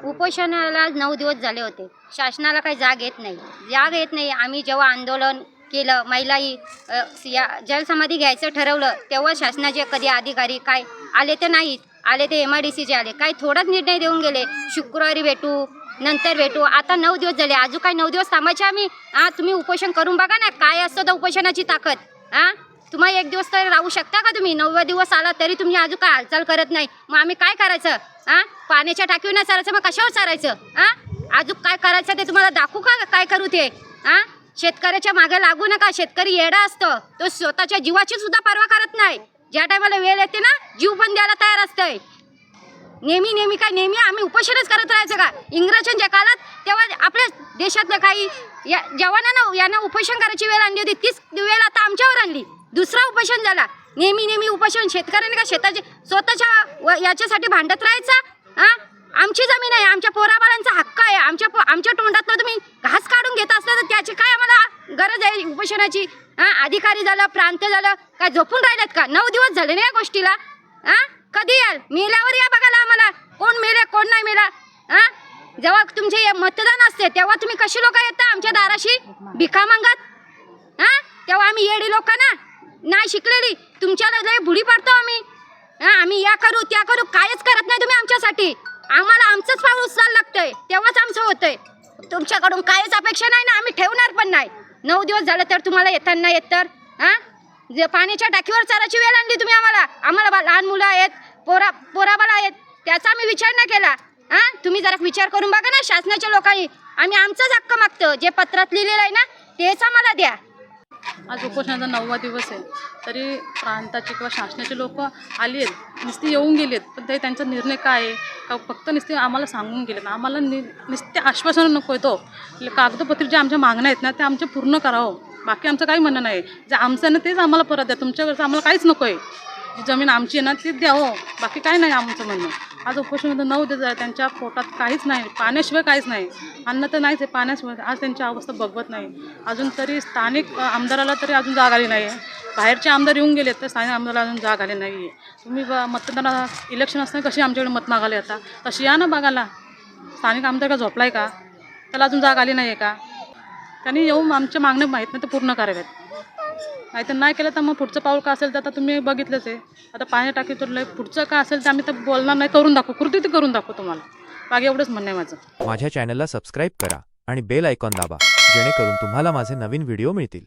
उपोषणाला 9 दिवस झाले होते. शासनाला काही जाग येत नाही. जाग येत नाही. आम्ही जेव्हा आंदोलन केलं, महिलाही या जलसमाधी घ्यायचं ठरवलं, तेव्हा शासनाचे कधी अधिकारी काय आले तर नाहीत. आले ते MIDCचे आले. काही थोडाच निर्णय देऊन गेले. शुक्रवारी भेटू, नंतर भेटू. आता 9 दिवस झाले. अजून काय 9 दिवस थांबायचे आम्ही? तुम्ही उपोषण करून बघा ना, काय असतं तर उपोषणाची ताकद. तुम्हाला 1 दिवस तर राहू शकता का तुम्ही? 9वा दिवस आला तरी तुम्ही अजून काय हालचाल करत नाही. मग आम्ही काय करायचं? पाण्याच्या टाकीवर नाही चालायचं, मग कशावर चालायचं? अजून काय करायचं ते तुम्हाला दाखवू का काय करू ते? शेतकऱ्याच्या मागे लागू नका. शेतकरी येडा असतो. तो स्वतःच्या जीवाची सुद्धा पर्वा करत नाही. ज्या टायमाला वेळ येते ना, जीव पण द्यायला तयार असतंय. नेहमी आम्ही उपोषणच करत राहायचं का? इंग्रजांच्या काळात तेव्हा आपल्या देशातलं काही जवानांना यांना उपोषण करायची वेळ आणली होती. तीच वेळ आता आमच्यावर आणली. दुसरा उपोषण झाला. नेहमी उपोषण. शेतकऱ्याने का शेताचे स्वतःच्या याच्यासाठी भांडत राहायचं? आमची जमीन आहे, आमच्या पोराबाळांचा हक्क आहे. आमच्या तोंडातलं तुम्ही घास काढून घेत असला तर त्याची काय आम्हाला गरज आहे उपोषणाची? अधिकारी झालं, प्रांत झालं, काय झोपून राहिलेत का? 9 दिवस झाले ना या गोष्टीला. कधी याल? मेल्यावर या बघायला आम्हाला. कोण मेले, कोण नाही मेला. जेव्हा तुमचे मतदान असते तेव्हा तुम्ही कशी लोक येता आमच्या दाराशी भिका मागत? तेव्हा आम्ही येडी लोक ना, नाही शिकलेली. तुमच्याला लय बुडी पडतो आम्ही. आम्ही या करू त्या करू, कायच करत नाही तुम्ही आमच्यासाठी. आम्हाला आमचंच पाऊल उचलायला लागतंय, तेव्हाच आमचं होतंय. तुमच्याकडून काहीच अपेक्षा नाही ना, आम्ही ठेवणार पण नाही. 9 दिवस झालं तर तुम्हाला येताना येत तर जे पाण्याच्या टाकीवर चालायची वेळ आणली तुम्ही आम्हाला लहान मुलं आहेत, पोराबाळा आहेत, त्याचा आम्ही विचार नाही केला. तुम्ही जरा विचार करून बघा ना शासनाच्या लोकांनी. आम्ही आमचाच हक्क मागतो. जे पत्रात लिहिलेलं आहे ना तेच आम्हाला द्या. आज उपोषणाचा 9वा दिवस आहे, तरी प्रांताचे किंवा शासनाचे लोक आली आहेत, नुसते येऊन गेलेत. पण त्यांचा निर्णय काय आहे का? फक्त नुसते आम्हाला सांगून गेलेत. आम्हाला नुसते आश्वासन नको आहे. तो कागदपत्र जे आमच्या मागण्या आहेत ना ते आमचे पूर्ण करावं. बाकी आमचं काही म्हणणं नाही. जे आमचं ना तेच आम्हाला परत द्या. तुमच्याकडचं आम्हाला काहीच नको आहे. जी जमीन आमची आहे ना तीच द्यावं. बाकी काय नाही आमचं म्हणणं. आज उपोषणामध्ये 9 दिवस झाले. त्यांच्या पोटात काहीच नाही, पाण्याशिवाय काहीच नाही. अन्न तर नाहीच आहे, पाण्याशिवाय आज त्यांची अवस्था बघवत नाही. अजून तरी स्थानिक आमदाराला तरी अजून जाग आली नाही आहे. बाहेरचे आमदार येऊन गेलेत तर स्थानिक आमदाराला अजून जाग आली नाही आहे. तुम्ही मतदानाला इलेक्शन असताना कशी आमच्याकडे मत मागाले आता तशी या ना बघायला. स्थानिक आमदार का झोपलाय का? त्याला अजून जाग आली नाही आहे का? त्यांनी येऊन आमच्या मागण्या माहीत नाही ते पूर्ण कराव्यात. नाहीतर नाही केलं तर मग पुढचं पाऊल का असेल तर आता तुम्ही बघितलंच आहे. आता पाणी टाकी तुरलं पुढचं का असेल तर आम्ही तर बोलणार नाही, करून दाखवू, कृती ते करून दाखवू तुम्हाला. बाकी एवढंच म्हणणं आहे माझं. माझ्या चॅनलला सबस्क्राईब करा आणि बेल आयकॉन दाबा, जेणेकरून तुम्हाला माझे नवीन व्हिडिओ मिळतील.